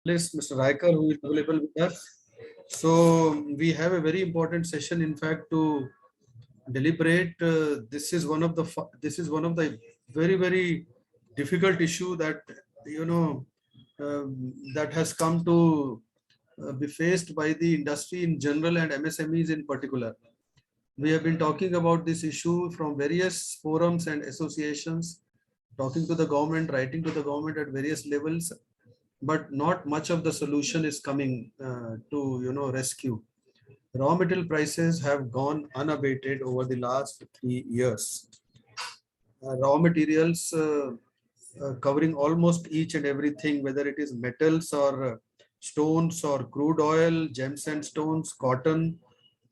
Mr. Raiker, who is available with us. So we have a very important session, in fact, to deliberate. This is one of the very difficult issue that you know that has come to be faced by the industry in general and MSMEs in particular. We have been talking about this issue from various forums and associations, talking to the government, writing to the government at various levels, but not much of the solution is coming to rescue. Raw material prices have gone unabated over the last 3 years. Raw materials covering almost each and everything, whether it is metals or stones or crude oil, gems and stones, cotton,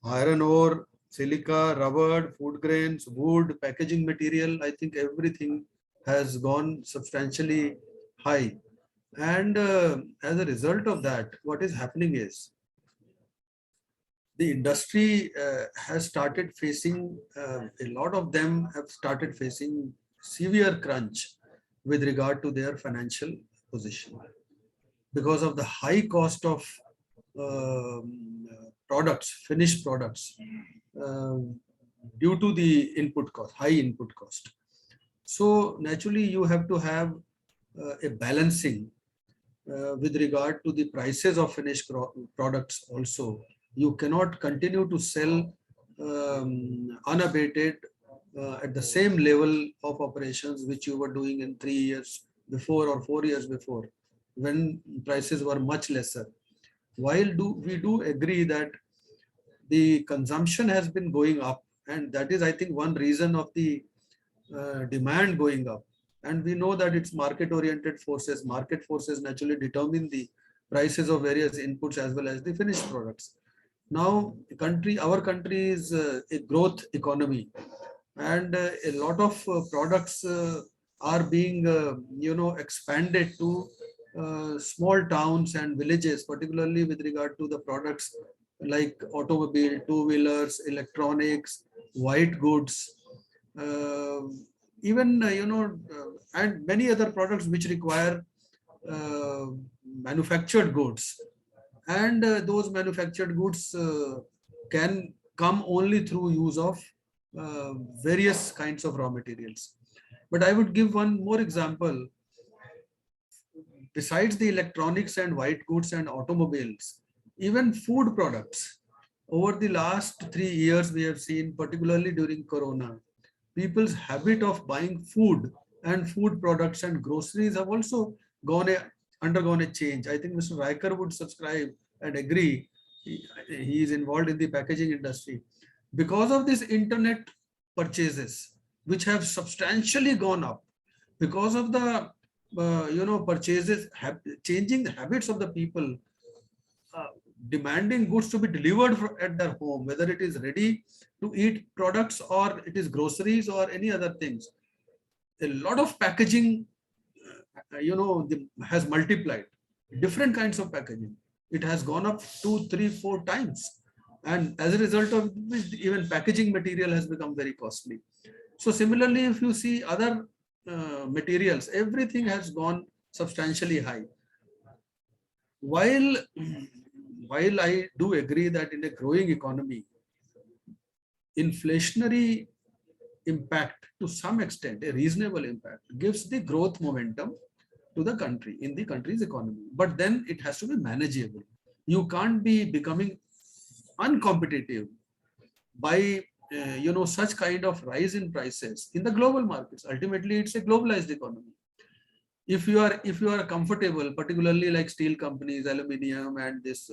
iron ore, silica, rubber, food grains, wood, packaging material. I think everything has gone substantially high. And as a result of that, what is happening is the industry has started facing, a lot of them have started facing severe crunch with regard to their financial position because of the high cost of products, finished products, due to the input cost, high input cost. So naturally, you have to have a balancing with regard to the prices of finished products also. You cannot continue to sell unabated at the same level of operations which you were doing in 3 years before or 4 years before, when prices were much lesser. While we do agree that the consumption has been going up, and that is, I think, one reason of the demand going up. And we know that it's market-oriented forces. Market forces naturally determine the prices of various inputs as well as the finished products. Now, our country is a growth economy, and a lot of products are being, expanded to small towns and villages, particularly with regard to the products like automobile, two-wheelers, electronics, white goods. Even and many other products which require manufactured goods, and those manufactured goods can come only through use of various kinds of raw materials. But I would give one more example. Besides the electronics and white goods and automobiles, even food products, over the last 3 years we have seen, particularly during Corona, people's habit of buying food and food products and groceries have also undergone a change. I think Mr. Raiker would subscribe and agree. He is involved in the packaging industry. Because of this internet purchases, which have substantially gone up, because of the purchases, changing the habits of the people, demanding goods to be delivered at their home, whether it is ready to eat products or it is groceries or any other things. A lot of packaging, has multiplied. Different kinds of packaging. It has gone up 2, 3, 4 times. And as a result of this, even packaging material has become very costly. So similarly, if you see other materials, everything has gone substantially high. While I do agree that in a growing economy, inflationary impact to some extent, a reasonable impact, gives the growth momentum to the country, in the country's economy. But then it has to be manageable. You can't be becoming uncompetitive by such kind of rise in prices in the global markets. Ultimately, it's a globalized economy. If you are comfortable, particularly like steel companies, aluminium, and this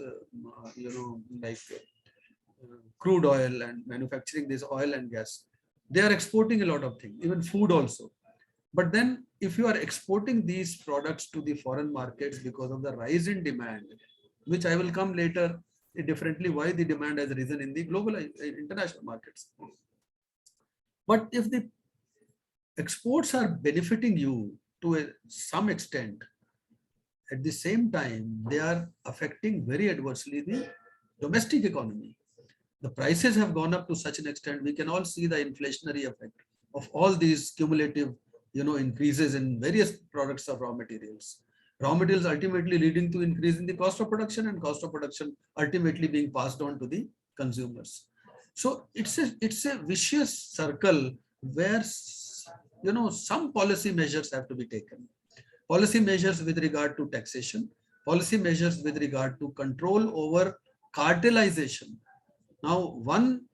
crude oil and manufacturing this oil and gas, they are exporting a lot of things, even food also. But then if you are exporting these products to the foreign markets because of the rise in demand, which I will come later differently, why the demand has risen in the global international markets. But if the exports are benefiting you to some extent, at the same time, they are affecting very adversely the domestic economy. The prices have gone up to such an extent, we can all see the inflationary effect of all these cumulative increases in various products of raw materials. Raw materials ultimately leading to increase in the cost of production, and cost of production ultimately being passed on to the consumers. So it's a vicious circle where some policy measures have to be taken. Policy measures with regard to taxation, policy measures with regard to control over cartelization. Now, one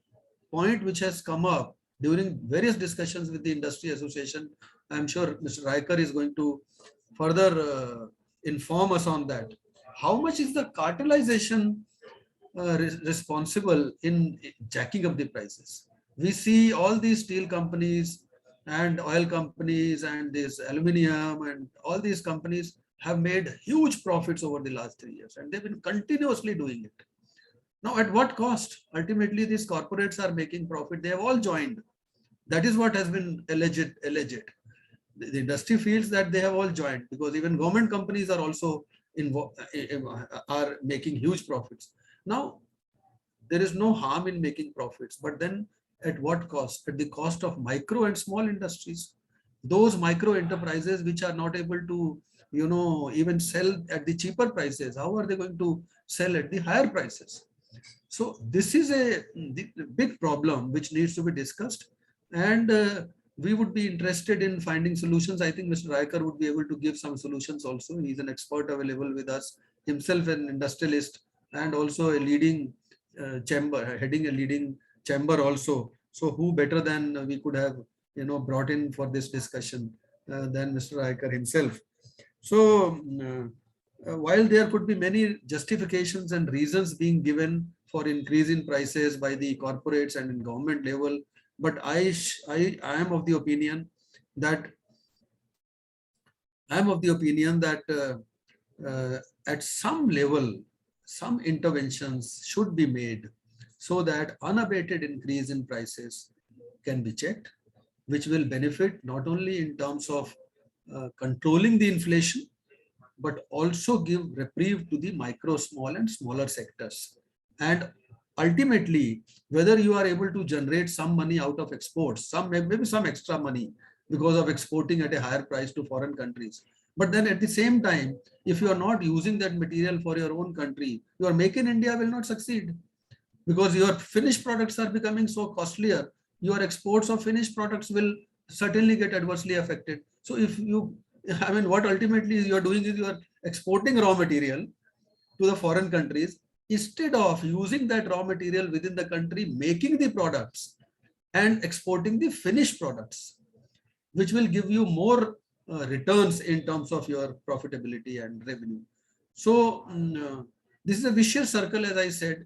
point which has come up during various discussions with the industry association, I'm sure Mr. Raiker is going to further inform us on that. How much is the cartelization responsible in jacking up the prices? We see all these steel companies and oil companies and this aluminium and all these companies have made huge profits over the last 3 years, and they've been continuously doing it. Now, at what cost? Ultimately, these corporates are making profit. They have all joined. That is what has been alleged. The industry feels that they have all joined, because even government companies are also involved, are making huge profits. Now, there is no harm in making profits, but then at what cost? At the cost of micro and small industries. Those micro enterprises which are not able to, even sell at the cheaper prices, how are they going to sell at the higher prices? So this is a big problem which needs to be discussed, and we would be interested in finding solutions. I think Mr. Raiker would be able to give some solutions also. He's an expert available with us, himself an industrialist and also a leading chamber, heading a leading chamber also. So who better than we could have, brought in for this discussion than Mr. Raiker himself. So while there could be many justifications and reasons being given for increase in prices by the corporates and in government level, but I am of the opinion that at some level, some interventions should be made so that unabated increase in prices can be checked, which will benefit not only in terms of controlling the inflation, but also give reprieve to the micro, small and smaller sectors. And ultimately, whether you are able to generate some money out of exports, maybe some extra money because of exporting at a higher price to foreign countries. But then at the same time, if you are not using that material for your own country, your Make in India will not succeed, because your finished products are becoming so costlier. Your exports of finished products will certainly get adversely affected. So what ultimately you are doing is you are exporting raw material to the foreign countries instead of using that raw material within the country, making the products and exporting the finished products, which will give you more returns in terms of your profitability and revenue. So this is a vicious circle, as I said,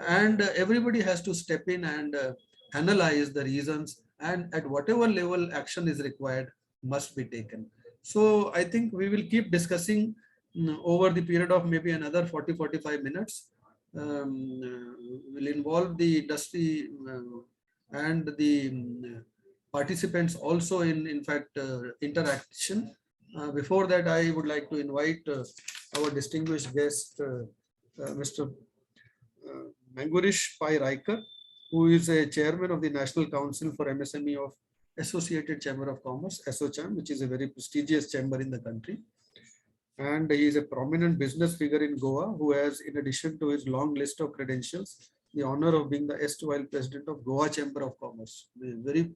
and everybody has to step in and analyze the reasons, and at whatever level action is required must be taken. So I think we will keep discussing over the period of maybe another 40-45 minutes. Will involve the industry and the participants also in fact interaction. Before that, I would like to invite our distinguished guest, Mr. Manguirish Raiker, who is a chairman of the National Council for MSME of Associated Chamber of Commerce, ASSOCHAM, which is a very prestigious chamber in the country. And he is a prominent business figure in Goa, who has, in addition to his long list of credentials, the honor of being the erstwhile president of Goa Chamber of Commerce, a very,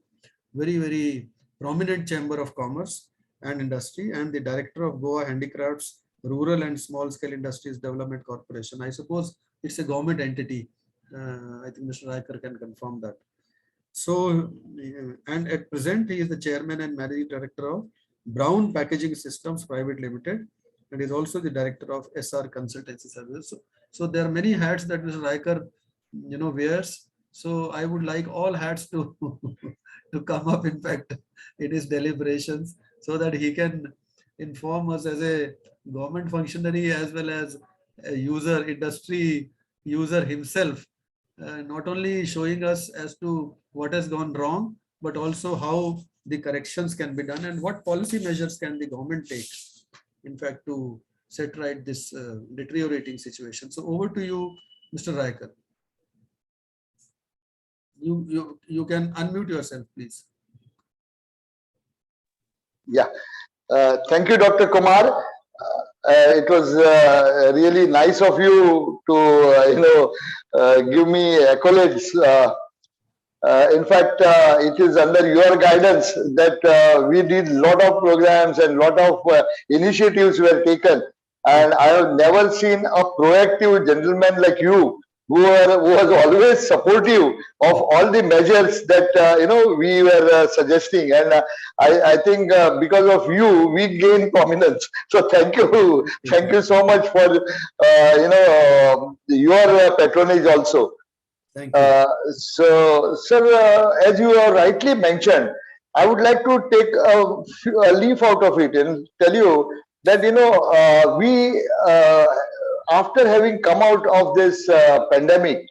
very, very prominent chamber of commerce and industry, and the director of Goa Handicrafts Rural and Small Scale Industries Development Corporation. I suppose it's a government entity. I think Mr. Raiker can confirm that. So, and at present, he is the chairman and managing director of Brown Packaging Systems Private Limited, and is also the director of SR Consultancy Services. So there are many hats that Mr. Raiker, wears. So I would like all hats to to come up. In fact, in his deliberations, so that he can inform us as a government functionary as well as a user, industry user himself, not only showing us as to what has gone wrong, but also how the corrections can be done and what policy measures can the government take, in fact, to set right this deteriorating situation. So over to you, Mr. Raiker. You can unmute yourself, please. Yeah. Thank you, Dr. Kumar. It was really nice of you to, give me accolades. In fact, it is under your guidance that we did lot of programs and lot of initiatives were taken. And I have never seen a proactive gentleman like you who was always supportive of all the measures that we were suggesting. And I think because of you, we gained prominence. So thank you so much for your patronage also. Thank you. So, sir, as you have rightly mentioned, I would like to take a leaf out of it and tell you that we after having come out of this pandemic,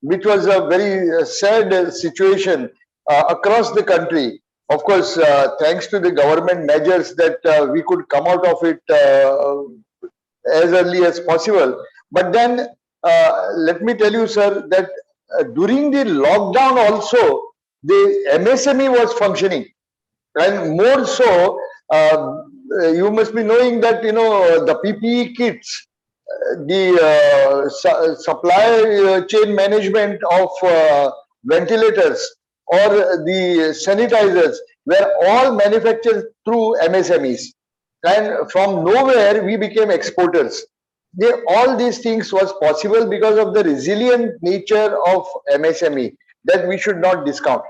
which was a very sad situation across the country. Of course, thanks to the government measures that we could come out of it as early as possible. But then, let me tell you, sir, that during the lockdown also, the MSME was functioning, and more so, you must be knowing that the PPE kits, the supply chain management of ventilators or the sanitizers were all manufactured through MSMEs, and from nowhere we became exporters. All these things was possible because of the resilient nature of MSME that we should not discount.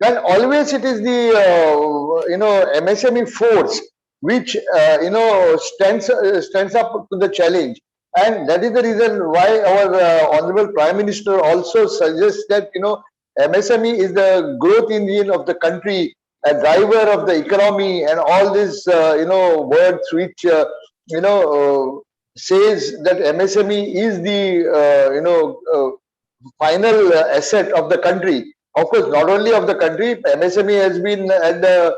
And always it is the MSME force which stands up to the challenge, and that is the reason why our honorable Prime Minister also suggests that MSME is the growth engine of the country, a driver of the economy, and all these words which says that MSME is the final asset of the country. Of course, not only of the country, MSME has been at the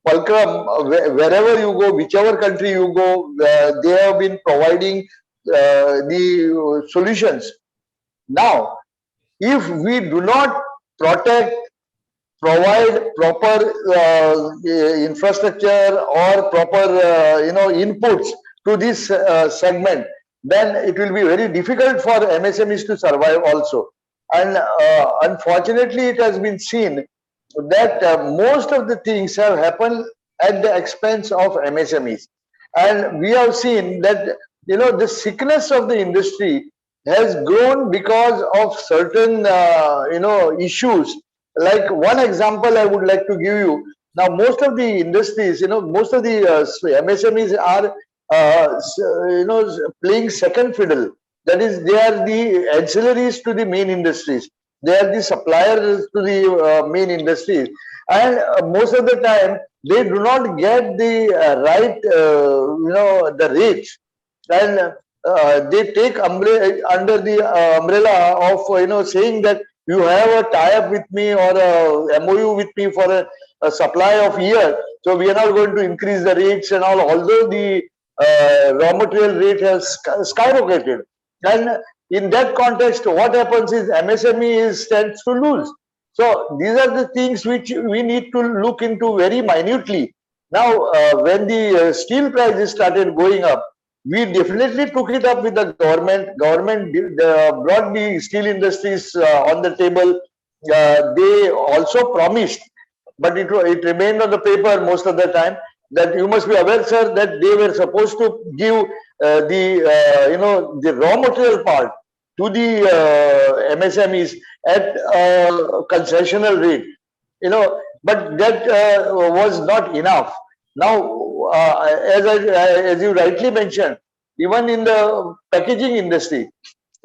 fulcrum wherever you go, whichever country you go, they have been providing the solutions. Now, if we do not protect, provide proper infrastructure or proper inputs to this segment, then it will be very difficult for MSMEs to survive also. And unfortunately, it has been seen that most of the things have happened at the expense of MSMEs. And we have seen that the sickness of the industry has grown because of certain issues. Like one example I would like to give you. Now most of the industries, most of the MSMEs are playing second fiddle. That is, they are the auxiliaries to the main industries. They are the suppliers to the main industries, and most of the time they do not get the right the rates, and they take under the umbrella of saying that you have a tie-up with me or a MOU with me for a supply of year, so we are not going to increase the rates and all, although the raw material rate has skyrocketed. And in that context, what happens is MSME stands to lose. So these are the things which we need to look into very minutely. Now, when the steel prices started going up, we definitely took it up with the government. Government brought the steel industries on the table. They also promised, but it remained on the paper most of the time, that you must be aware, sir, that they were supposed to give the raw material part to the MSMEs at concessional rate, but that was not enough. Now, as you rightly mentioned, even in the packaging industry,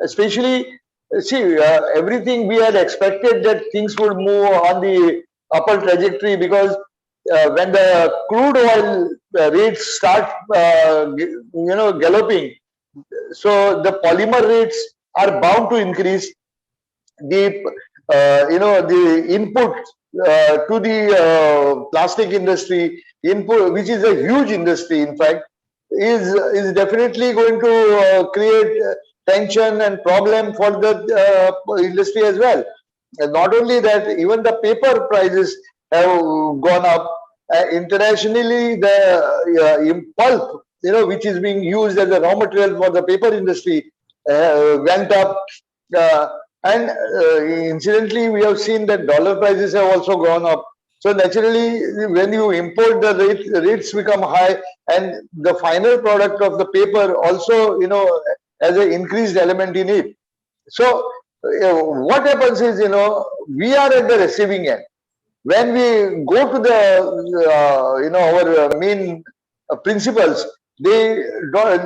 especially, see, everything we had expected that things would move on the upper trajectory, because when the crude oil rates start, galloping, so the polymer rates are bound to increase. The the input to the plastic industry, input, which is a huge industry, in fact, is definitely going to create tension and problem for the industry as well. And not only that, even the paper prices have gone up. internationally, the pulp, which is being used as a raw material for the paper industry, went up. Uh, and incidentally, we have seen that dollar prices have also gone up. So naturally, when you import, the rates become high, and the final product of the paper also, has an increased element in it. So what happens is, we are at the receiving end. When we go to the, our main principles, they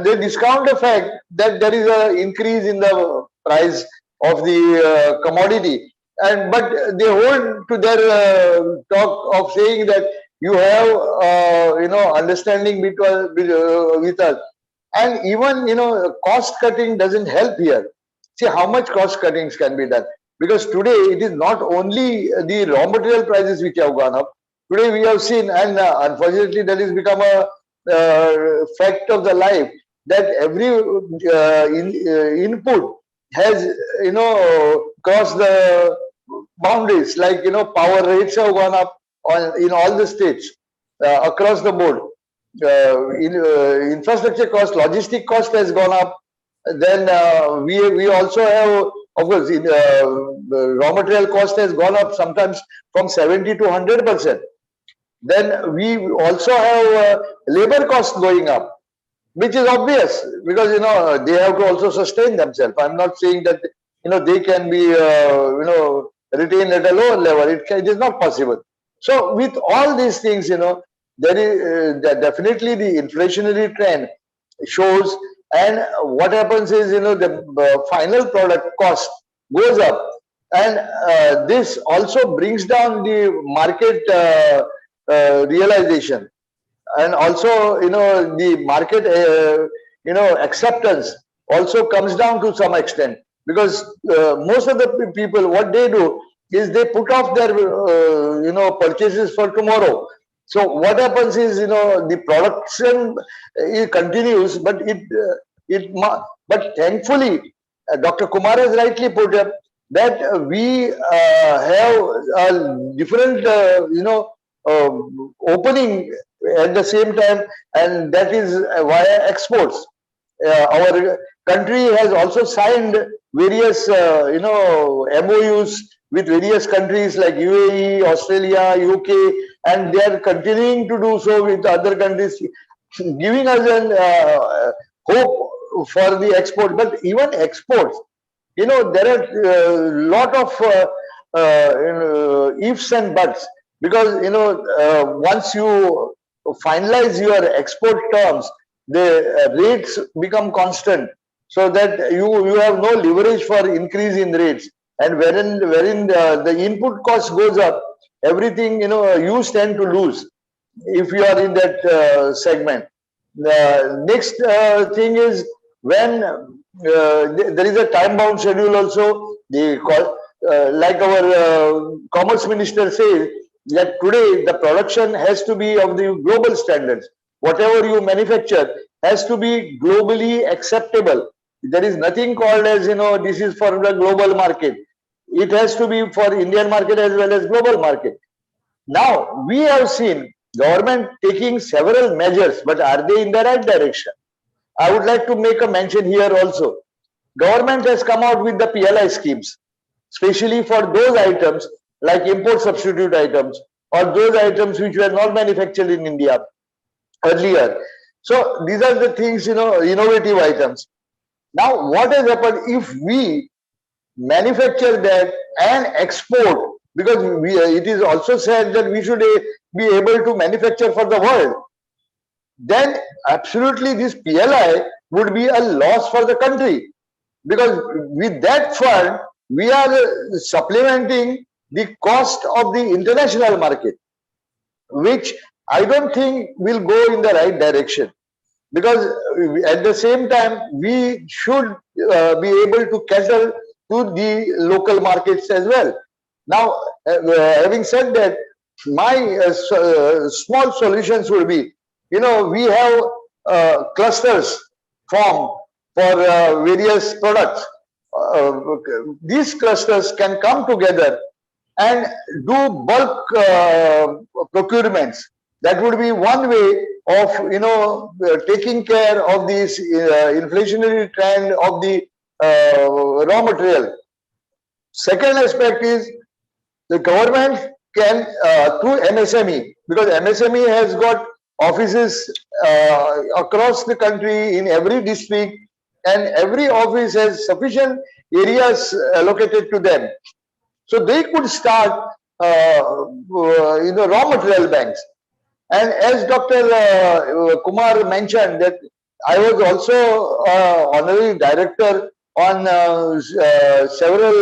they discount the fact that there is an increase in the price of the commodity, and but they hold to their talk of saying that you have understanding with us, and even cost cutting doesn't help here. See how much cost cuttings can be done, because today it is not only the raw material prices which have gone up. Today we have seen, and unfortunately that has become a fact of the life, that every input has crossed the boundaries. Like power rates have gone up in all the states across the board. Infrastructure cost, logistic cost has gone up. Then we also have, of course, raw material cost has gone up sometimes from 70 to 100%. Then we also have labor cost going up, which is obvious, because they have to also sustain themselves. I'm not saying that they can be retained at a lower level. It is not possible. So with all these things, there is definitely the inflationary trend shows, and what happens is the final product cost goes up, and this also brings down the market realization, and also the market acceptance also comes down to some extent, because most of the people, what they do is they put off their purchases for tomorrow. So what happens is the production it continues, but but thankfully Dr. Kumar has rightly put up that we have a different opening at the same time, and that is via exports. Our country has also signed various MOUs with various countries like UAE, Australia, UK, and they are continuing to do so with other countries, giving us an hope for the export. But even exports, there are a lot of ifs and buts, because once you finalize your export terms, the rates become constant, so that you have no leverage for increase in rates, and wherein the input cost goes up, everything you stand to lose if you are in that segment. The next thing is, when there is a time bound schedule also. They call, like our commerce minister says, that today the production has to be of the global standards. Whatever you manufacture has to be globally acceptable. There is nothing called as this is for the global market. It has to be for Indian market as well as global market. Now we have seen government taking several measures, but are they in the right direction? I would like to make a mention here also. Government has come out with the PLI schemes, especially for those items like import substitute items, or those items which were not manufactured in India earlier. So these are the things, innovative items. Now what has happened, if we manufacture that and export, because it is also said that we should be able to manufacture for the world, then absolutely this PLI would be a loss for the country, because with that fund we are supplementing the cost of the international market, which I don't think will go in the right direction, because at the same time we should be able to cater to the local markets as well. Now, having said that, my small solutions would be, we have clusters formed for various products. These clusters can come together and do bulk procurements. That would be one way of, taking care of this inflationary trend of the raw material. Second aspect is the government can, through MSME, because MSME has got offices across the country in every district, and every office has sufficient areas allocated to them. So they could start, raw material banks. And as Dr. Kumar mentioned, that I was also honorary director on several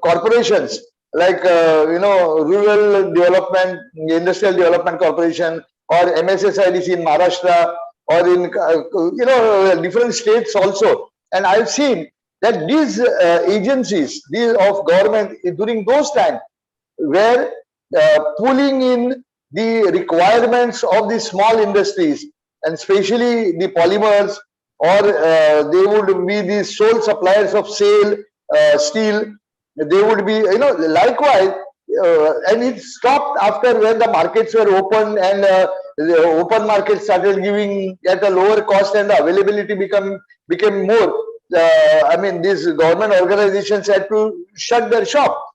corporations like Rural Development, Industrial Development Corporation, or MSSIDC in Maharashtra, or in different states also. And I've seen that these agencies, these of government during those times, were pulling in the requirements of the small industries, and especially the polymers, or they would be the sole suppliers of steel. They would be, likewise, and it stopped after when the markets were open, and the open market started giving at a lower cost, and the availability became more. These government organizations had to shut their shop.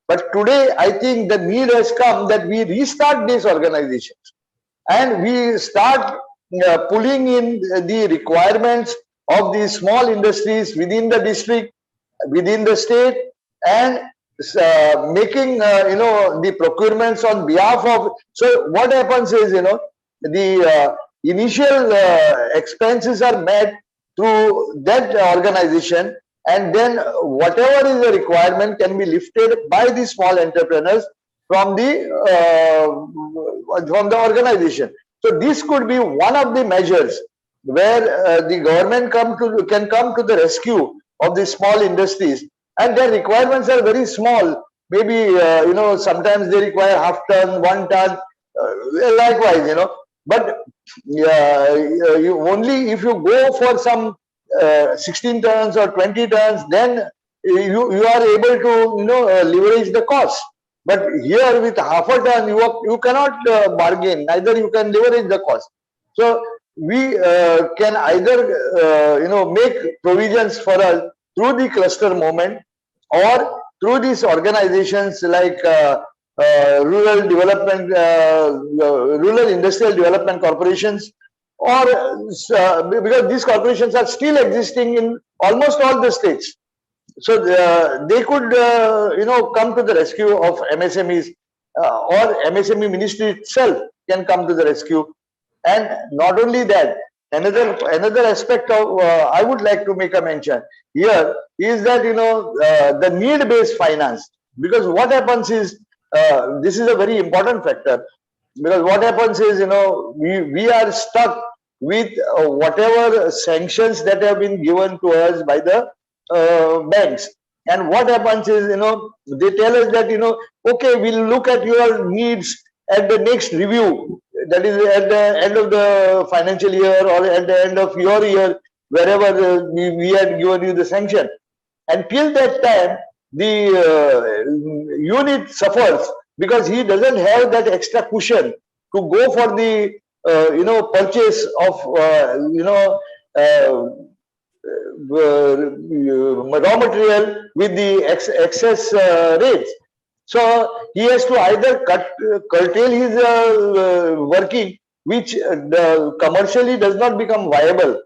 But today, I think the need has come that we restart these organizations, and we start pulling in the requirements of the small industries within the district, within the state, and making the procurements on behalf of. So what happens is, the initial expenses are met through that organization, and then whatever is the requirement can be lifted by the small entrepreneurs from the organization. So this could be one of the measures where the government can come to the rescue of the small industries, and their requirements are very small. Maybe sometimes they require half ton, 1 ton, likewise, but only if you go for some 16 tons or 20 tons, then you are able to leverage the cost. But here with half a ton, you cannot bargain. Neither you can leverage the cost. So we can either make provisions for us through the cluster movement, or through these organizations like rural development, rural industrial development corporations, or because these corporations are still existing in almost all the states. So they could come to the rescue of MSMEs, or MSME ministry itself can come to the rescue. And not only that, another aspect of I would like to make a mention here is that the need-based finance, because what happens is this is a very important factor, because what happens is we are stuck with whatever sanctions that have been given to us by the banks. And what happens is they tell us that okay, we'll look at your needs at the next review, that is at the end of the financial year, or at the end of your year, wherever we had given you the sanction. And till that time, the unit suffers, because he doesn't have that extra cushion to go for the purchase of raw material with the excess rates. So he has to either curtail his working, which commercially does not become viable.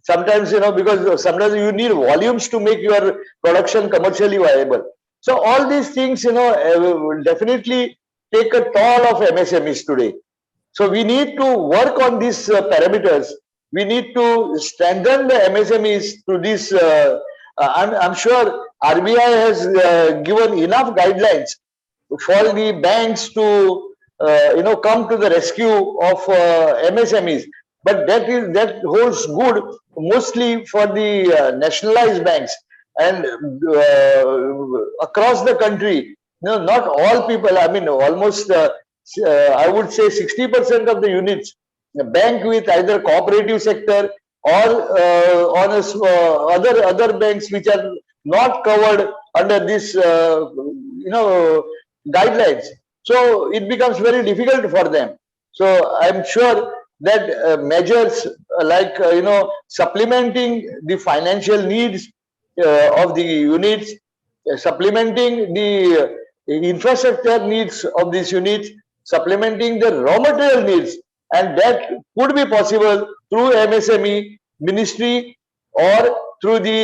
Sometimes, because sometimes you need volumes to make your production commercially viable. So all these things, definitely take a toll of MSMEs today. So we need to work on these parameters. We need to strengthen the MSMEs to this. I'm sure RBI has given enough guidelines for the banks to come to the rescue of MSMEs. But that holds good mostly for the nationalized banks, and across the country. Not all people. I mean, almost I would say 60% of the units bank with either cooperative sector, or on other banks which are not covered under this guidelines. So it becomes very difficult for them. So I'm sure that measures like supplementing the financial needs of the units, supplementing the infrastructure needs of these units, supplementing the raw material needs, and that could be possible through MSME ministry or through the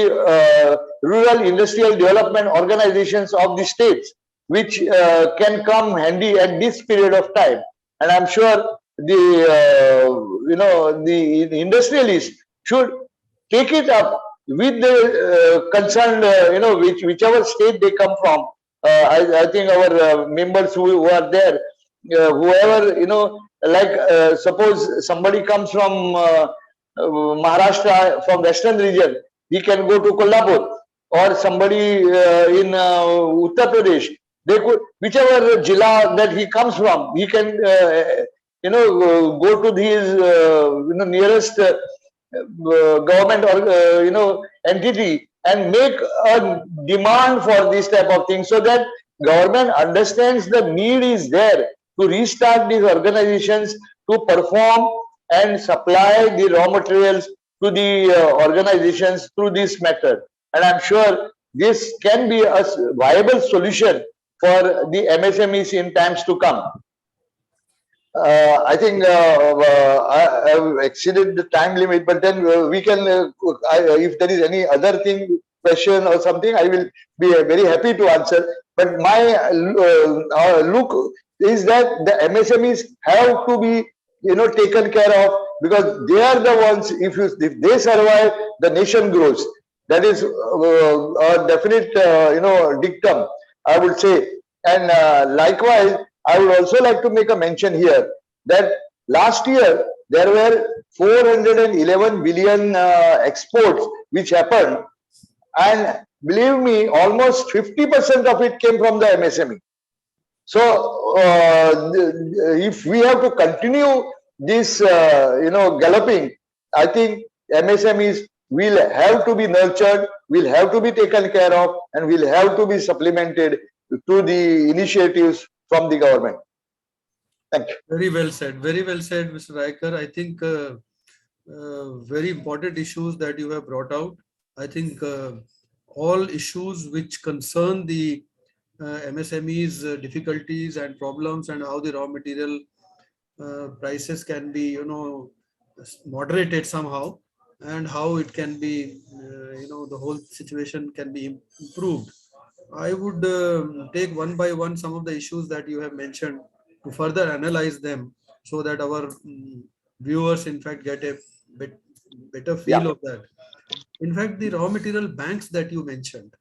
rural industrial development organizations of the states, which can come handy at this period of time. And I'm sure the industrialists should take it up with the concerned, whichever state they come from. I think our members who are there, whoever, like suppose somebody comes from Maharashtra, from western region, he can go to Kolhapur, or somebody in Uttar Pradesh. They could, whichever jilla that he comes from, he can go to his nearest government or entity and make a demand for this type of thing, so that government understands the need is there to restart these organizations to perform and supply the raw materials to the organizations through this method. And I'm sure this can be a viable solution for the MSMEs in times to come. I think I have exceeded the time limit, but then we can, if there is any other thing, question or something, I will be very happy to answer. But my look is that the MSMEs have to be, taken care of, because they are the ones. If they survive, the nation grows. That is a definite, dictum, I would say. And likewise, I would also like to make a mention here that last year there were 411 billion exports which happened, and believe me, almost 50% of it came from the MSME. So if we have to continue this, galloping, I think MSMEs will have to be nurtured, will have to be taken care of, and will have to be supplemented to the initiatives from the government. Thank you. Very well said. Very well said, Mr. Raiker. I think very important issues that you have brought out. I think all issues which concern the MSMEs difficulties and problems, and how the raw material prices can be, moderated somehow, and how it can be, the whole situation can be improved. I would take one by one some of the issues that you have mentioned to further analyze them, so that our viewers, in fact, get a better feel of that. In fact, the raw material banks that you mentioned,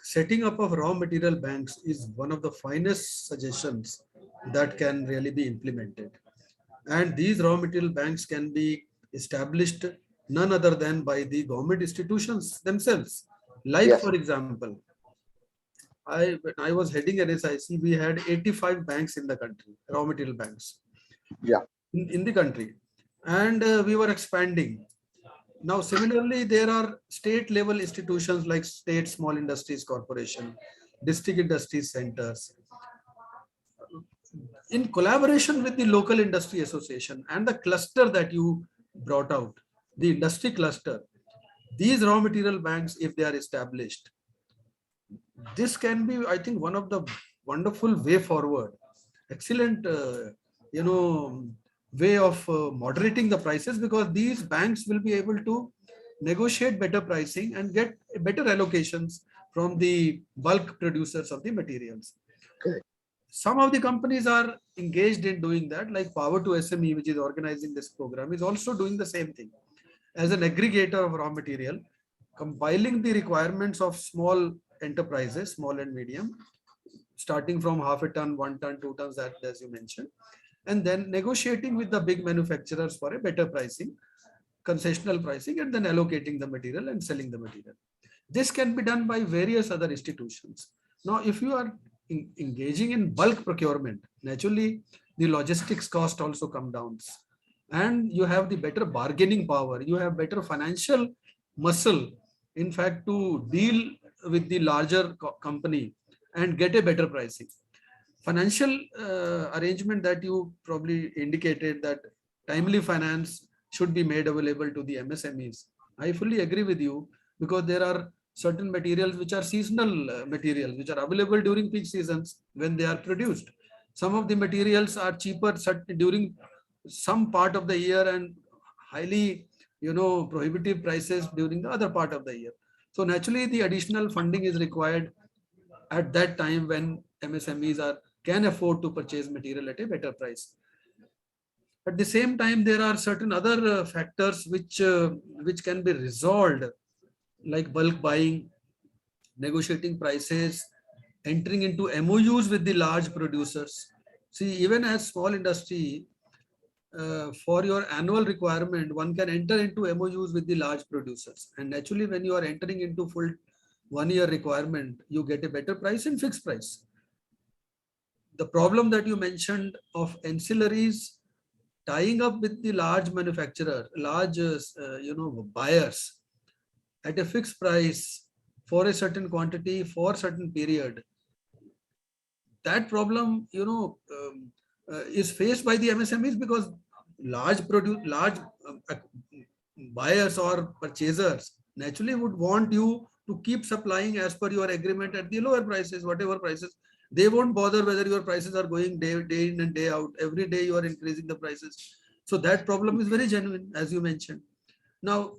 setting up of raw material banks is one of the finest suggestions that can really be implemented. And these raw material banks can be established none other than by the government institutions themselves. Like, for example, when I was heading NSIC, we had 85 banks in the country, raw material banks. In the country. And we were expanding. Now, similarly, there are state level institutions like State Small Industries Corporation, district industry centers. In collaboration with the local industry association and the cluster that you brought out, the industry cluster, these raw material banks, if they are established, this can be, I think, one of the wonderful way forward. Excellent, way of moderating the prices, because these banks will be able to negotiate better pricing and get better allocations from the bulk producers of the materials. Some of the companies are engaged in doing that, like Power to SME, which is organizing this program, is also doing the same thing as an aggregator of raw material, compiling the requirements of small enterprises, small and medium, starting from half a ton, 1 ton, 2 tons, that as you mentioned, and then negotiating with the big manufacturers for a better pricing, concessional pricing, and then allocating the material and selling the material. This can be done by various other institutions. Now, if you are engaging in bulk procurement, naturally the logistics cost also come down, and you have the better bargaining power, you have better financial muscle, in fact, to deal with the larger company and get a better pricing. Financial arrangement that you probably indicated, that timely finance should be made available to the MSMEs. I fully agree with you, because there are certain materials which are seasonal materials which are available during peak seasons when they are produced. Some of the materials are cheaper during some part of the year and highly, prohibitive prices during the other part of the year. So naturally, the additional funding is required at that time when MSMEs can afford to purchase material at a better price. At the same time, there are certain other factors which can be resolved, like bulk buying, negotiating prices, entering into MOUs with the large producers. See, even as small industry, for your annual requirement, one can enter into MOUs with the large producers. And naturally, when you are entering into full 1 year requirement, you get a better price and fixed price. The problem that you mentioned of ancillaries tying up with the large manufacturer, large buyers at a fixed price for a certain quantity for certain period, that problem is faced by the MSMEs, because large buyers or purchasers naturally would want you to keep supplying as per your agreement at the lower prices, whatever prices. They won't bother whether your prices are going day in and day out. Every day you are increasing the prices. So that problem is very genuine, as you mentioned. Now,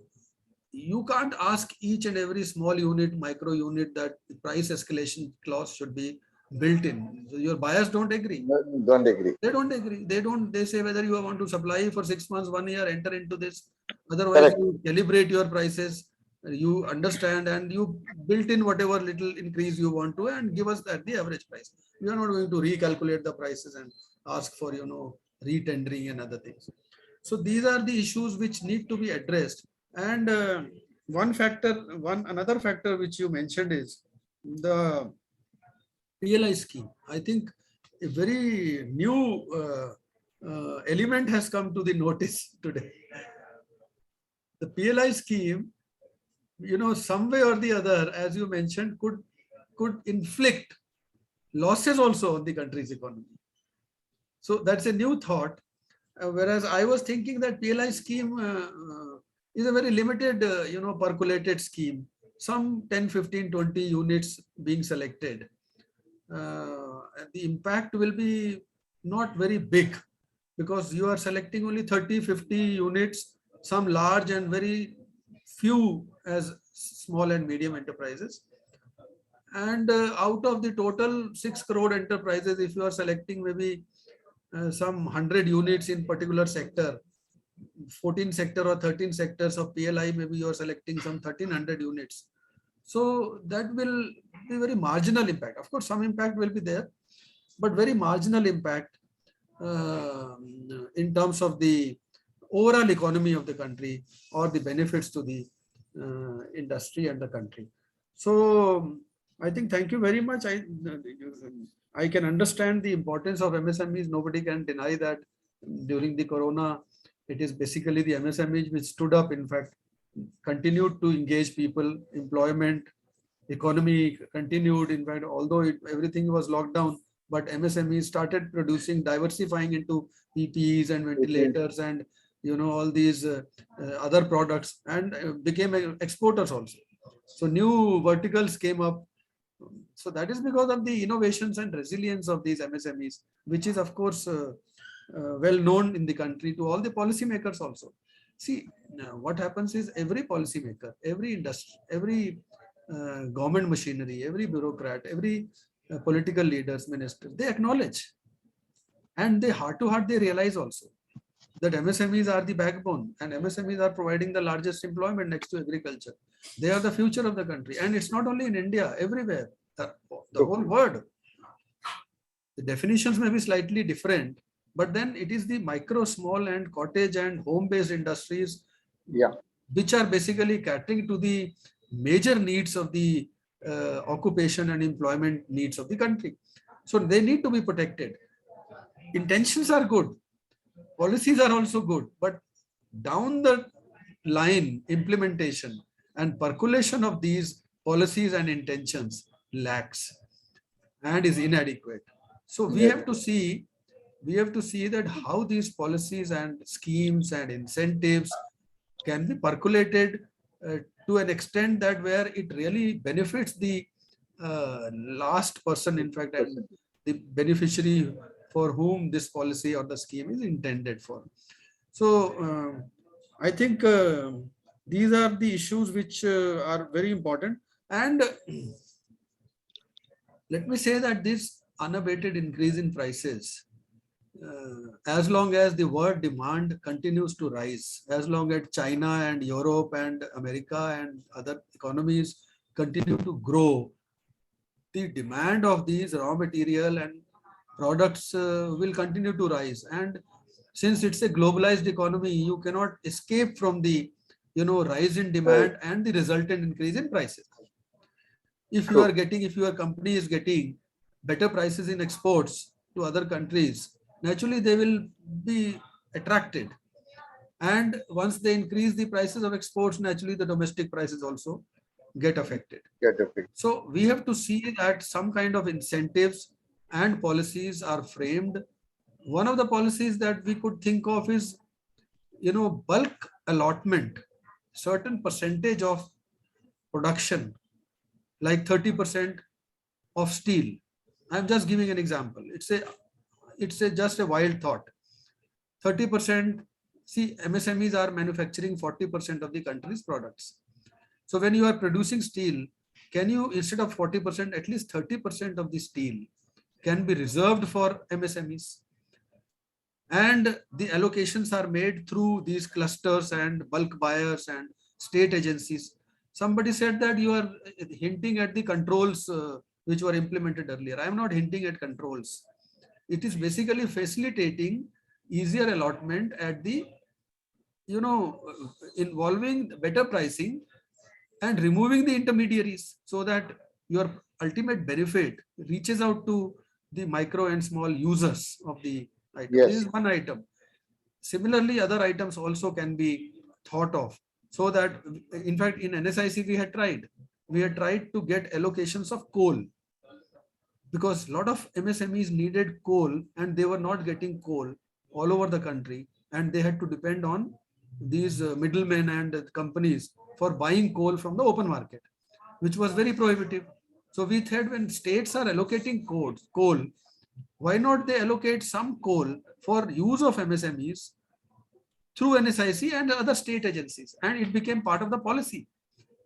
you can't ask each and every small unit, micro unit, that the price escalation clause should be built in. So your buyers don't agree. Don't agree. They don't agree. They say whether you want to supply for 6 months, 1 year, enter into this. Otherwise, Correct. you calibrate your prices, you understand, and you built in whatever little increase you want to and give us at the average price. We are not going to recalculate the prices and ask for, retendering and other things. So these are the issues which need to be addressed. And another factor which you mentioned is the PLI scheme. I think a very new element has come to the notice today. The PLI scheme, some way or the other, as you mentioned, could inflict losses also on the country's economy. So that's a new thought. Whereas I was thinking that PLI scheme is a very limited, percolated scheme. Some 10, 15, 20 units being selected. The impact will be not very big, because you are selecting only 30, 50 units, some large and very few as small and medium enterprises. And out of the total 6 crore enterprises, if you are selecting maybe some 100 units in particular sector, 14 sector or 13 sectors of PLI, maybe you are selecting some 1300 units. So that will be very marginal impact. Of course, some impact will be there, but very marginal impact in terms of the overall economy of the country or the benefits to the industry and the country. So I think, thank you very much. I can understand the importance of MSMEs. Nobody can deny that. During the corona, it is basically the MSMEs which stood up, in fact, continued to engage people, employment, economy continued. In fact, although everything was locked down, but MSMEs started producing, diversifying into PPEs and ventilators and all these other products, and became exporters also. So new verticals came up. So that is because of the innovations and resilience of these MSMEs, which is of course well known in the country to all the policymakers also. See, what happens is every policymaker, every industry, every government machinery, every bureaucrat, every political leaders, ministers, they acknowledge, and they heart to heart they realize also that MSMEs are the backbone, and MSMEs are providing the largest employment next to agriculture. They are the future of the country, and it's not only in India, everywhere, the whole world. The definitions may be slightly different, but then it is the micro, small, and cottage and home-based industries, which are basically catering to the major needs of the occupation and employment needs of the country. So they need to be protected. Intentions are good, policies are also good, but down the line, implementation and percolation of these policies and intentions lacks and is inadequate. So we Yes. have to see, that how these policies and schemes and incentives can be percolated to an extent that where it really benefits the last person, in fact, and the beneficiary for whom this policy or the scheme is intended for. So I think these are the issues which are very important. And let me say that this unabated increase in prices, as long as the world demand continues to rise, as long as China and Europe and America and other economies continue to grow, the demand of these raw material and products will continue to rise. And since it's a globalized economy, you cannot escape from the rise in demand and the resultant increase in prices. If True. your company is getting better prices in exports to other countries, naturally they will be attracted. And once they increase the prices of exports, naturally the domestic prices also get affected. Get it. So we have to see that some kind of incentives and policies are framed. One of the policies that we could think of is, bulk allotment, certain percentage of production, like 30% of steel. I'm just giving an example. It's just a wild thought. 30%. See, MSMEs are manufacturing 40% of the country's products. So when you are producing steel, can you, instead of 40%, at least 30% of the steel can be reserved for MSMEs? And the allocations are made through these clusters and bulk buyers and state agencies. Somebody said that you are hinting at the controls which were implemented earlier. I am not hinting at controls. It is basically facilitating easier allotment at the, involving better pricing and removing the intermediaries, so that your ultimate benefit reaches out to the micro and small users of the item. Yes. This is one item. Similarly, other items also can be thought of, so that, in fact, in NSIC we had tried to get allocations of coal, because a lot of MSMEs needed coal and they were not getting coal all over the country, and they had to depend on these middlemen and companies for buying coal from the open market, which was very prohibitive. So we thought, when states are allocating coal, why not they allocate some coal for use of MSMEs through NSIC and other state agencies? And it became part of the policy.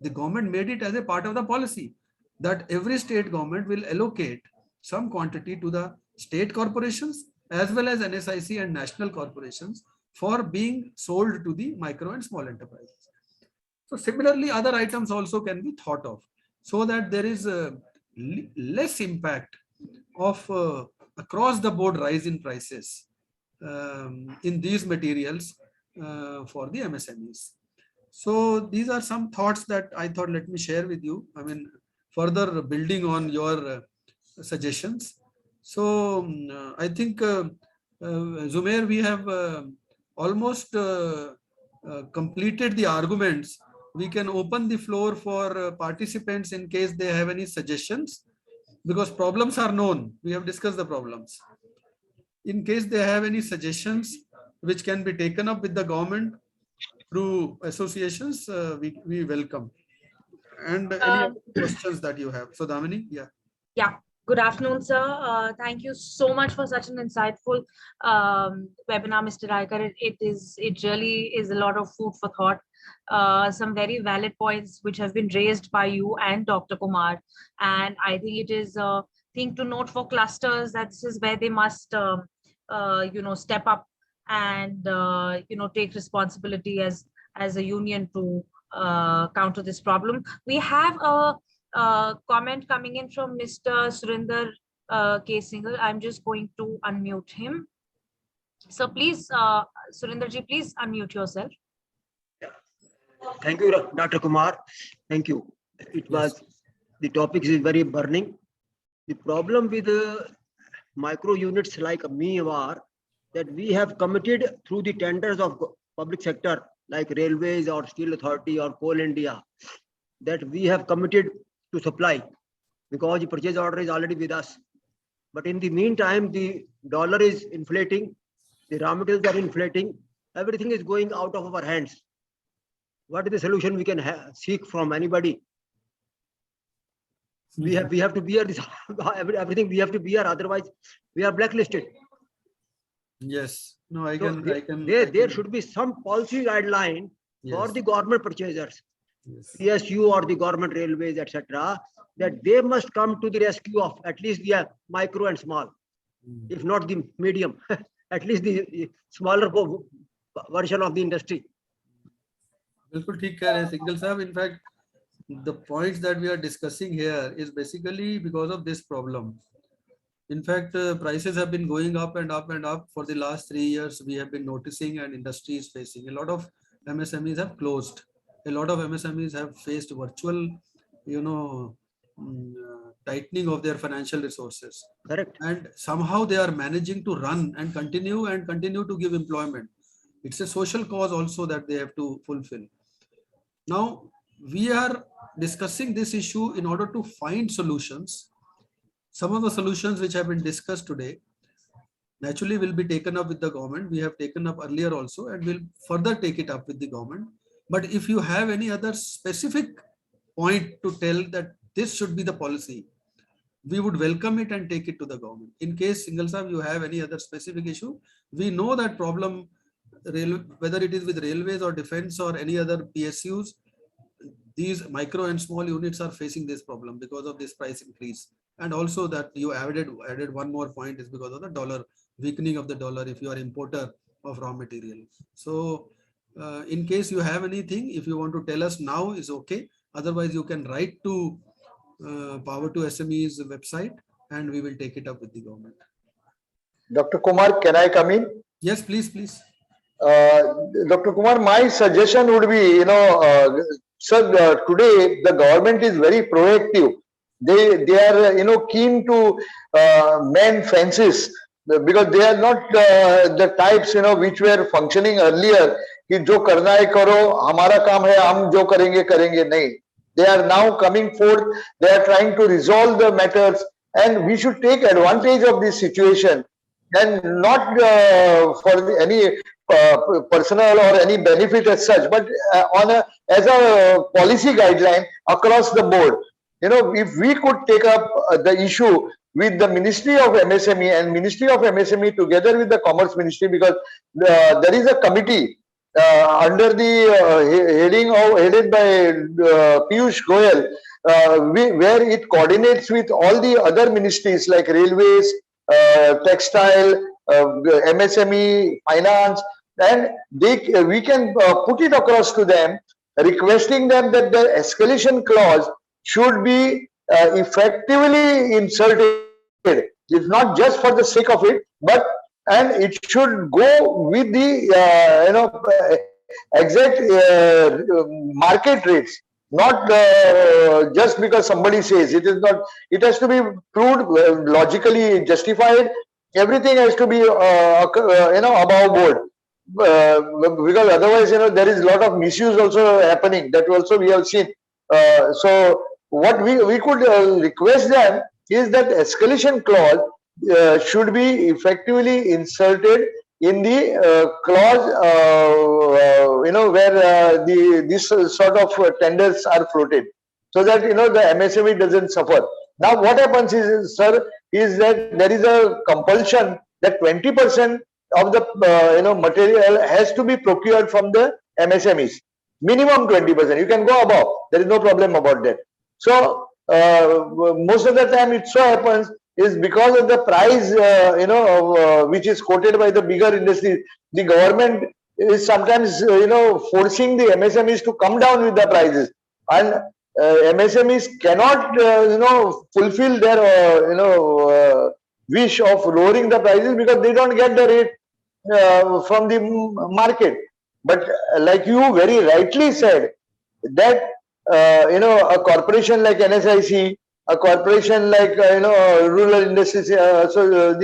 The government made it as a part of the policy that every state government will allocate some quantity to the state corporations as well as NSIC and national corporations for being sold to the micro and small enterprises. So similarly, other items also can be thought of, so that there is a less impact of across the board rise in prices in these materials for the MSMEs. So these are some thoughts that I thought, let me share with you. I mean, further building on your suggestions. So I think Zumair, we have almost completed the arguments. We can open the floor for participants in case they have any suggestions, because problems are known. We have discussed the problems. In case they have any suggestions which can be taken up with the government through associations, we welcome. And any other questions that you have? So Damini, yeah. Yeah. Good afternoon, sir. Thank you so much for such an insightful webinar, Mr. Raiker. It really is a lot of food for thought. Some very valid points which have been raised by you and Dr. Kumar. And I think it is a thing to note for clusters that this is where they must, step up and, take responsibility as a union to counter this problem. We have a comment coming in from Mr. Surinder K. Singhal. I'm just going to unmute him. So please, Surinderji, please unmute yourself. Thank you, Dr. Kumar. Thank you. It was, the topic is very burning. The problem with micro units like me are that we have committed through the tenders of public sector like railways or steel authority or coal India, that we have committed to supply, because the purchase order is already with us. But in the meantime, the dollar is inflating, the raw materials are inflating, everything is going out of our hands. What is the solution we can seek from anybody? We have to bear this everything we have to bear, otherwise we are blacklisted. Yes. No, I So can. There should be some policy guideline for Yes. the government purchasers, Yes. PSU or the government railways, etc., that they must come to the rescue of at least the micro and small, if not the medium, at least the smaller version of the industry. बिल्कुल ठीक कह रहे हैं single साहब. In fact, the points that we are discussing here is basically because of this problem. In fact, prices have been going up and up and up for the last 3 years. We have been noticing, and industry is facing. A lot of MSMEs have closed. A lot of MSMEs have faced virtual, tightening of their financial resources. Correct. And somehow they are managing to run and continue to give employment. It's a social cause also that they have to fulfill. Now, we are discussing this issue in order to find solutions. Some of the solutions which have been discussed today naturally will be taken up with the government. We have taken up earlier also, and will further take it up with the government. But if you have any other specific point to tell that this should be the policy, we would welcome it and take it to the government. In case, Singhal Sahab, you have any other specific issue, we know that problem, whether it is with railways or defense or any other PSUs, these micro and small units are facing this problem because of this price increase. And also that you added one more point is because of the dollar, weakening of the dollar if you are importer of raw material. So in case you have anything, if you want to tell us now is okay. Otherwise you can write to Power to SME's website and we will take it up with the government. Dr. Kumar, can I come in? Yes, please. Dr. Kumar, my suggestion would be, sir, today the government is very proactive. They are, keen to mend fences because they are not the types, which were functioning earlier. कि जो करना है करो, हमारा काम है, हम जो करेंगे नहीं. They are now coming forth. They are trying to resolve the matters, and we should take advantage of this situation and not for any personal or any benefit as such, but as a policy guideline across the board. If we could take up the issue with the Ministry of MSME and Ministry of MSME together with the Commerce Ministry, because there is a committee under the headed by Piyush Goyal, where it coordinates with all the other ministries like railways, textile, MSME, finance, and we can put it across to them, requesting them that the escalation clause should be effectively inserted. It's not just for the sake of it, and it should go with the exact market rates, not just because somebody says. It is not. It has to be proved, logically justified. Everything has to be above board, because otherwise there is a lot of misuse also happening. That also we have seen. So what we could request them is that escalation clause should be effectively inserted in the clause, where this sort of tenders are floated, so that the MSME doesn't suffer. Now what happens is, sir, is that there is a compulsion that 20% of the material has to be procured from the MSMEs. Minimum 20%. You can go above. There is no problem about that. So most of the time it so happens is because of the price, which is quoted by the bigger industries, the government is sometimes, forcing the MSMEs to come down with the prices, and MSMEs cannot, fulfill their, wish of lowering the prices because they don't get the rate from the market. But like you very rightly said, that a corporation like NSIC, a corporation like rural industries, so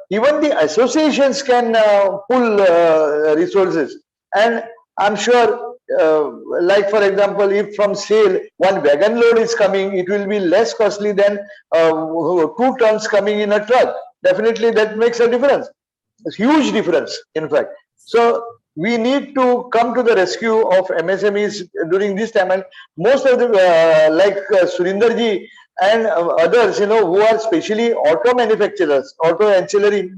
even the associations can pull resources, and I'm sure like for example, if from sale one wagon load is coming, it will be less costly than 2 tons coming in a truck. Definitely that makes a difference, a huge difference in fact. So we need to come to the rescue of MSMEs during this time, and most of the like Surinder ji and others, who are specially auto manufacturers, auto ancillary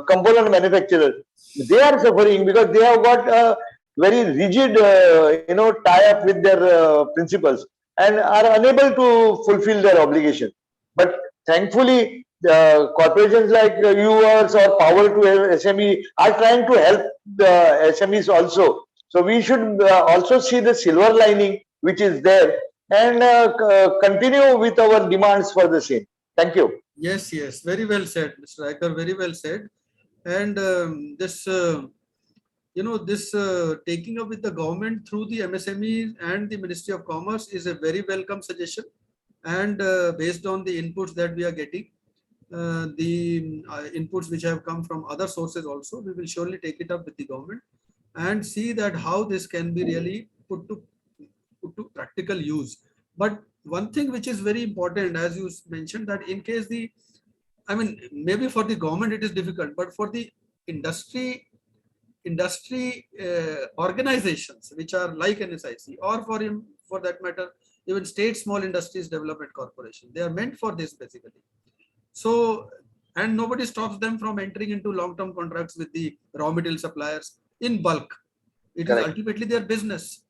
component manufacturers, they are suffering because they have got a very rigid, tie-up with their principals and are unable to fulfill their obligation. But thankfully, corporations like yours or Power to SME are trying to help the SMEs also. So we should also see the silver lining which is there and continue with our demands for the same. Thank you. Yes, yes, very well said, Mr. Raiker, very well said. And this, this taking up with the government through the MSME and the Ministry of Commerce is a very welcome suggestion. And based on the inputs that we are getting, the inputs which have come from other sources also, we will surely take it up with the government and see that how this can be really put to practical use. But one thing which is very important, as you mentioned, that in case maybe for the government it is difficult, but for the industry organizations which are like NSIC, or for that matter, even State Small Industries Development Corporation, they are meant for this basically. So, and nobody stops them from entering into long-term contracts with the raw material suppliers in bulk. It is ultimately their business,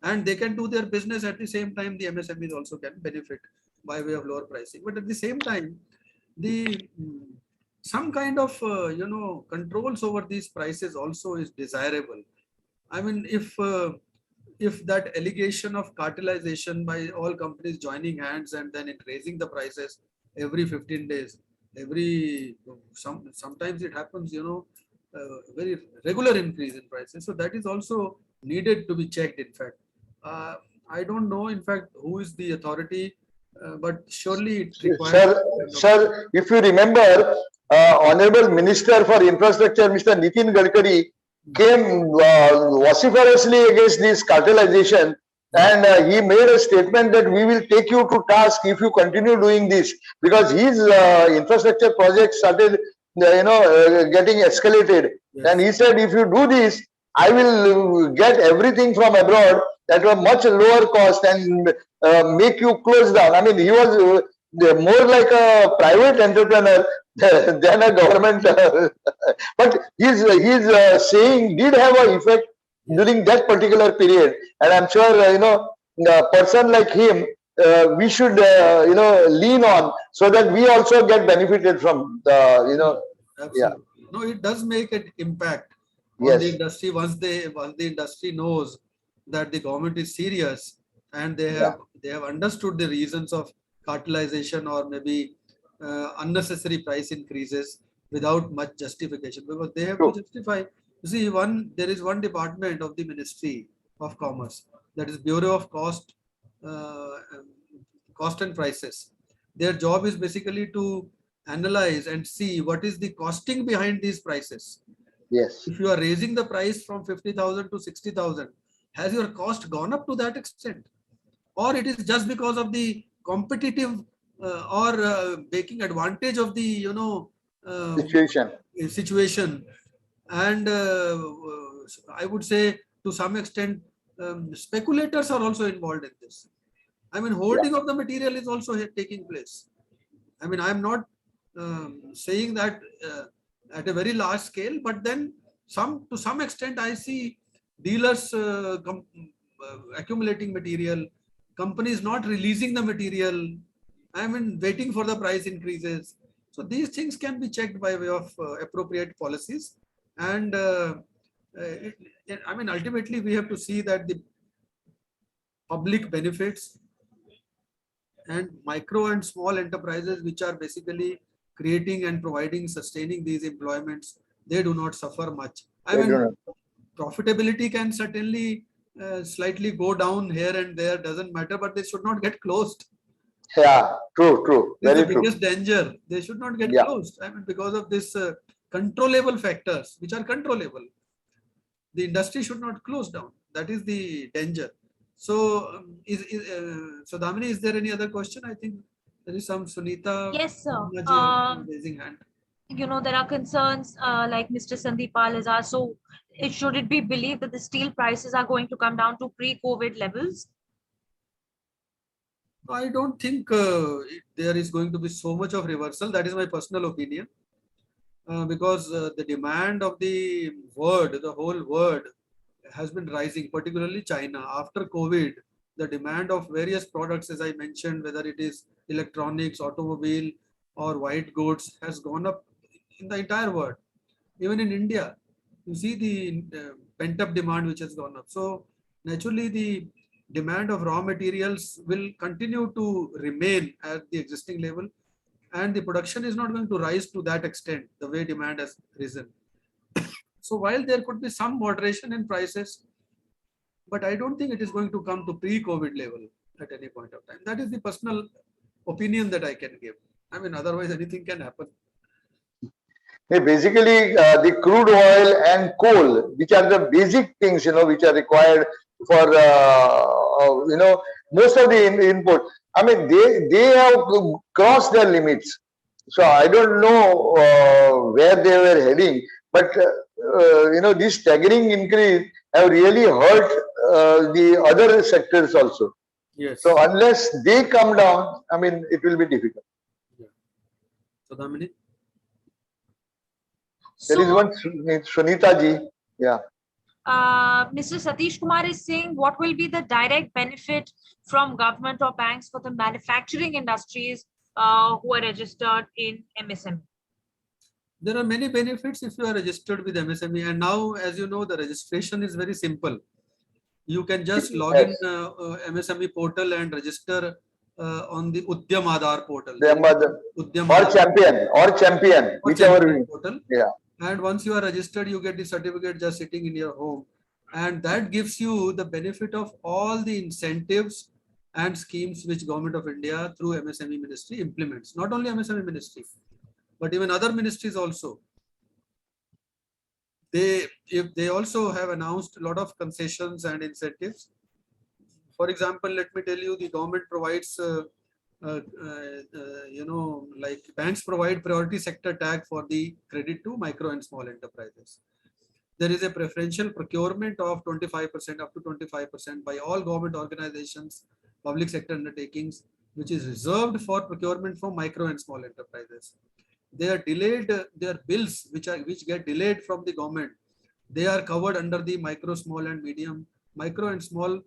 and they can do their business at the same time. The MSMEs also can benefit by way of lower pricing. But at the same time, some kind of controls over these prices also is desirable. I mean, if that allegation of cartelization by all companies joining hands and then raising the prices every 15 days, sometimes it happens, very regular increase in prices. So that is also needed to be checked. In fact, I don't know, in fact, who is the authority, but surely it requires. Sir, if you remember, Honorable Minister for Infrastructure, Mr. Nitin Gadkari, came vociferously against this cartelization, and he made a statement that we will take you to task if you continue doing this, because his infrastructure project started getting escalated. Yes. And he said, if you do this, I will get everything from abroad at a much lower cost and make you close down. I mean, he was more like a private entrepreneur than a government. But his saying did have an effect during that particular period. And I'm sure, a person like him, we should, lean on so that we also get benefited from the, Absolutely. No, it does make an impact on the industry once the industry knows that the government is serious and they have understood the reasons of cartelization or maybe unnecessary price increases without much justification, because they have to justify. You see, there is one department of the Ministry of Commerce, that is Bureau of Cost and Prices. Their job is basically to analyze and see what is the costing behind these prices. Yes. If you are raising the price from 50,000 to 60,000, has your cost gone up to that extent, or it is just because of the competitive or taking advantage of the situation, and I would say to some extent speculators are also involved in this. I mean, hoarding of the material is also taking place. I mean, I am not saying that at a very large scale, but then to some extent I see dealers accumulating material, companies not releasing the material, I mean, waiting for the price increases. So these things can be checked by way of appropriate policies. And I mean, ultimately we have to see that the public benefits and micro and small enterprises, which are basically creating and providing, sustaining these employments, they do not suffer much. I mean, profitability can certainly slightly go down here and there, doesn't matter, but they should not get closed. Yeah, true. Very true. The biggest danger. They should not get closed. I mean, because of this controllable factors, which are controllable, the industry should not close down. That is the danger. So, so Damini, is there any other question? I think there is some Sunita Yes, sir. Ji also raising hand. There are concerns like Mr. Sandeep Pal has asked. So, should it be believed that the steel prices are going to come down to pre-COVID levels? I don't think there is going to be so much of reversal. That is my personal opinion. Because the demand of the whole world has been rising, particularly China. After COVID, the demand of various products, as I mentioned, whether it is electronics, automobile, or white goods, has gone up in the entire world. Even in India, you see the pent-up demand which has gone up. So naturally, the demand of raw materials will continue to remain at the existing level, and the production is not going to rise to that extent the way demand has risen. So while there could be some moderation in prices, but I don't think it is going to come to pre-COVID level at any point of time. That is the personal opinion that I can give. I mean, otherwise anything can happen. Basically, the crude oil and coal, which are the basic things, which are required for, most of the input. I mean, they have crossed their limits. So I don't know where they were heading, but this staggering increase have really hurt the other sectors also. Yes. So unless they come down, I mean, it will be difficult. Yeah. So Damini? There is one Sunita ji. Yeah. Mr. Satish Kumar is saying, what will be the direct benefit from government or banks for the manufacturing industries who are registered in MSME? There are many benefits if you are registered with MSME, and now, as you know, the registration is very simple. You can just log in MSME portal and register on the Udyam Aadhaar portal. Or champion, whichever portal. Yeah. And once you are registered, you get the certificate just sitting in your home, and that gives you the benefit of all the incentives and schemes which Government of India through MSME Ministry implements. Not only MSME Ministry, but even other ministries also. They also have announced a lot of concessions and incentives. For example, let me tell you, the government provides, like banks provide priority sector tag for the credit to micro and small enterprises. There is a preferential procurement of 25% up to 25% by all government organizations, public sector undertakings, which is reserved for procurement from micro and small enterprises. They are delayed, their bills which get delayed from the government, they are covered under the micro and small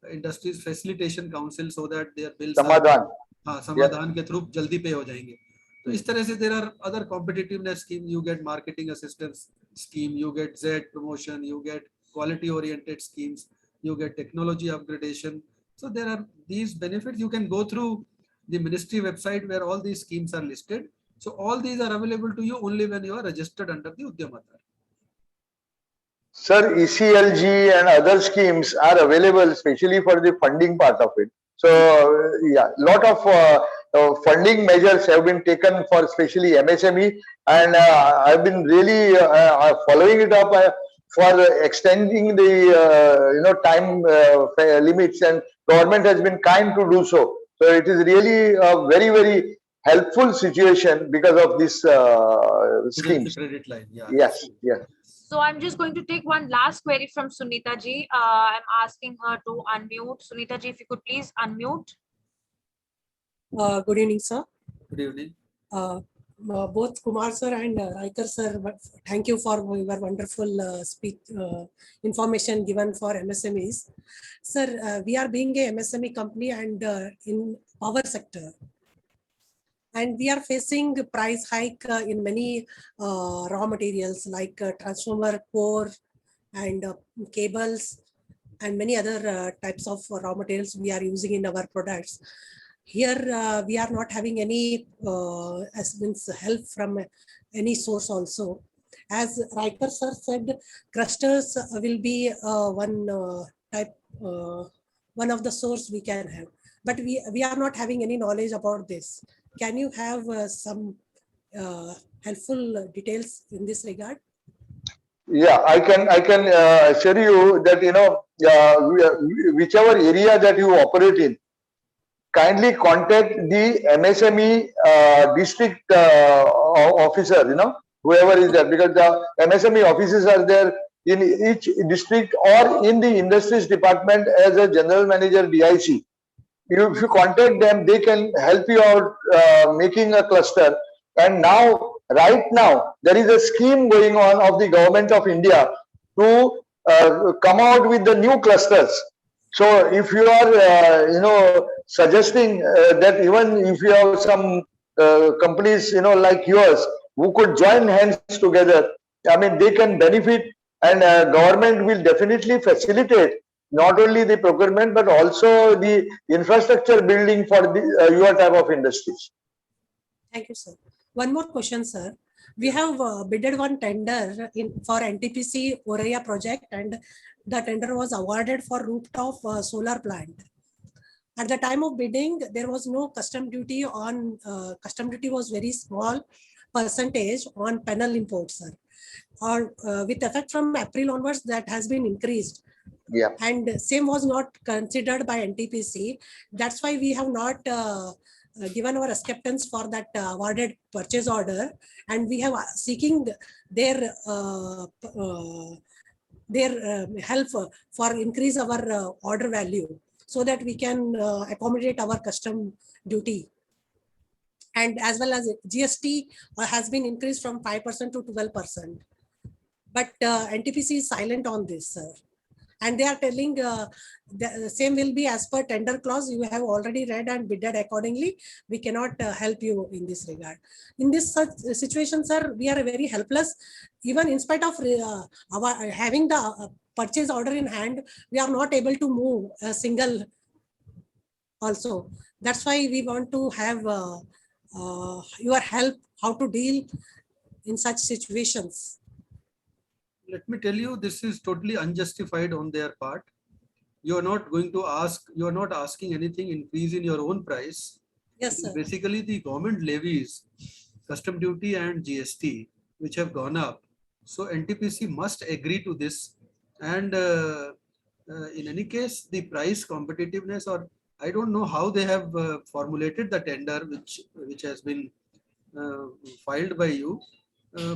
industries facilitation council, so that their bills समाधान के through जल्दी पे हो जाएंगे. तो इस तरह से there are other competitiveness scheme. You get marketing assistance scheme, you get Z promotion, you get quality oriented schemes, you get technology upgradation. So there are these benefits. You can go through the ministry website where all these schemes are listed. So all these are available to you only when you are registered under the Udyam Aadhaar. Sir, ECLG and other schemes are available especially for the funding part of it. So yeah, lot of funding measures have been taken for especially MSME, and I've been really following it up for extending the time limits, and government has been kind to do so. So it is really a very, very helpful situation because of this schemes. Credit line, yeah. Yes, yes. So I'm just going to take one last query from Sunita ji. I'm asking her to unmute. Sunita ji, if you could please unmute. Good evening, sir. Good evening. Both Kumar sir and Raiker sir, thank you for your wonderful speech information given for MSMEs. Sir, we are being a MSME company and in power sector. And we are facing price hike in many raw materials like transformer, core, and cables, and many other types of raw materials we are using in our products. Here we are not having any help from any source also. As Raiker sir said, clusters will be one of the source we can have. But we are not having any knowledge about this. Can you have some helpful details in this regard? Yeah, I can assure you that whichever area that you operate in, kindly contact the MSME district officer, whoever is there, because the MSME offices are there in each district or in the industries department as a general manager DIC. If you contact them, they can help you out making a cluster. And now, right now, there is a scheme going on of the government of India to come out with the new clusters. So if you are, suggesting that even if you have some companies, like yours, who could join hands together, I mean, they can benefit, and government will definitely facilitate not only the procurement but also the infrastructure building for the your type of industries. Thank you, sir. One more question, sir. We have bidded one tender for NTPC Oraya project, and the tender was awarded for rooftop solar plant. At the time of bidding, there was no custom duty on, custom duty was very small percentage on panel imports, sir. Or with effect from April onwards, that has been increased. Yeah. And same was not considered by NTPC. That's why we have not given our acceptance for that awarded purchase order, and we have seeking their help for increase our order value, so that we can accommodate our custom duty. And as well as GST has been increased from 5% to 12%. But NTPC is silent on this, sir. And they are telling the same will be as per tender clause. You have already read and bidded accordingly. We cannot help you in this regard. In this such situation, sir, we are very helpless. Even in spite of our having the purchase order in hand, we are not able to move a single also. That's why we want to have your help how to deal in such situations. Let me tell you, this is totally unjustified on their part. You are not going to ask, you are not asking anything increase in your own price. Yes, sir. Basically, the government levies, custom duty and GST, which have gone up. So NTPC must agree to this. And in any case, the price competitiveness, or I don't know how they have formulated the tender, which has been filed by you.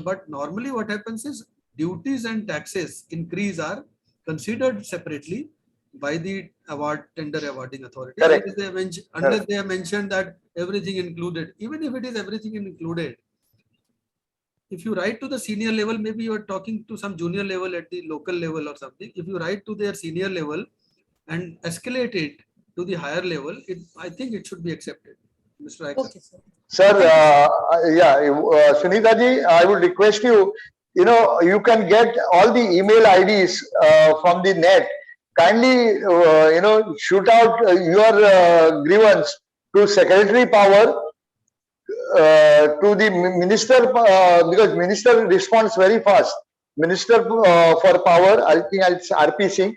But normally what happens is duties and taxes increase are considered separately by the tender awarding authority. Unless they have mentioned that everything included. Even if it is everything included, if you write to the senior level, maybe you are talking to some junior level at the local level or something. If you write to their senior level and escalate it to the higher level, I think it should be accepted. Mr. Raiker. Okay, sir. Sir, Sunita ji, I would request you, you can get all the email IDs from the net. Kindly, shoot out your grievance to Secretary Power, to the Minister, because Minister responds very fast. Minister for Power, I think it's RPC,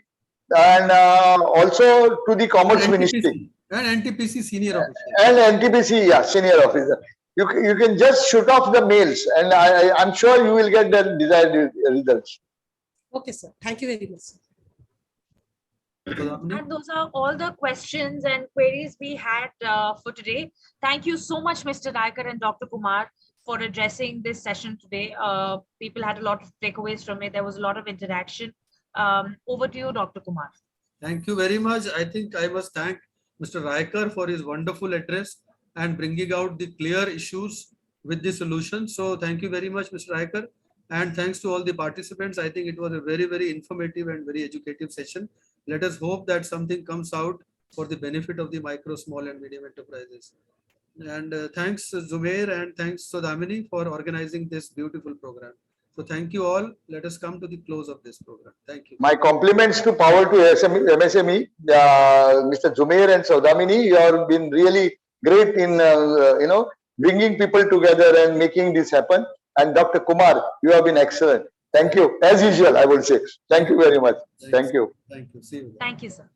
and also to the Commerce Ministry. And NTPC senior officer. And NTPC, yeah, senior officer. You can just shoot off the mails, and I'm sure you will get the desired results. Okay, sir. Thank you very much, sir. And those are all the questions and queries we had for today. Thank you so much, Mr. Raiker and Dr. Kumar, for addressing this session today. People had a lot of takeaways from it. There was a lot of interaction. Over to you, Dr. Kumar. Thank you very much. I think I must thank Mr. Raiker for his wonderful address and bringing out the clear issues with the solution. So thank you very much, Mr. Raiker. And thanks to all the participants. I think it was a very, very informative and very educative session. Let us hope that something comes out for the benefit of the micro, small and medium enterprises. And thanks Zubair and thanks Sodamini for organizing this beautiful program. So thank you all. Let us come to the close of this program. Thank you. My compliments to Power to MSME, Mr. Zubair and Sodamini. You have been really great in bringing people together and making this happen. And Dr. Kumar, you have been excellent. Thank you. As usual, I would say. Thank you very much. Thank you. Thank you. See you. Thank you, sir.